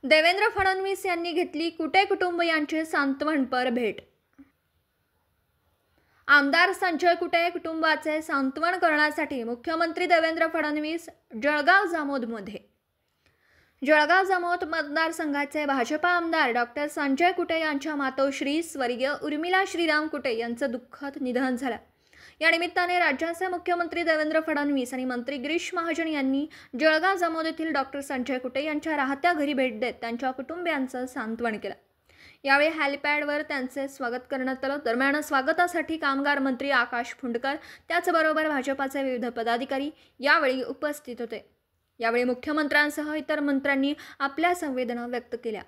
देवेंद्र फडणवीस यांनी घेतली कुटे कुटुंबियांची सांत्वनपर भेट। आमदार संजय कुटे कुटुंबाचे सांत्वन करण्यासाठी मुख्यमंत्री देवेंद्र फडणवीस जळगाव जामोदमध्ये। जळगाव जामोद मतदारसंघाचे भाजपा आमदार डॉक्टर संजय कुटे यांच्या मातोश्री स्वर्गीय उर्मिला श्रीराम कुटे यांचं दुःखद निधन झालं। या निमित्ताने राज्याचे मुख्यमंत्री देवेंद्र फडणवीस आणि मंत्री गिरीश महाजन यांनी जळगाव जामोद येथील डॉक्टर संजय कुटे यांच्या राहत्या घरी भेट देत त्यांच्या कुटुंबियांचं सांत्वन केलं। यावेळी हेलिपॅडवर त्यांचे स्वागत करण्यात आलं। दरम्यान स्वागतासाठी कामगार मंत्री आकाश फुंडकर त्याचबरोबर भाजपाचे विविध पदाधिकारी यावेळी उपस्थित होते। यावेळी मुख्यमंत्र्यांसह इतर मंत्र्यांनी आपल्या संवेदना व्यक्त केल्या।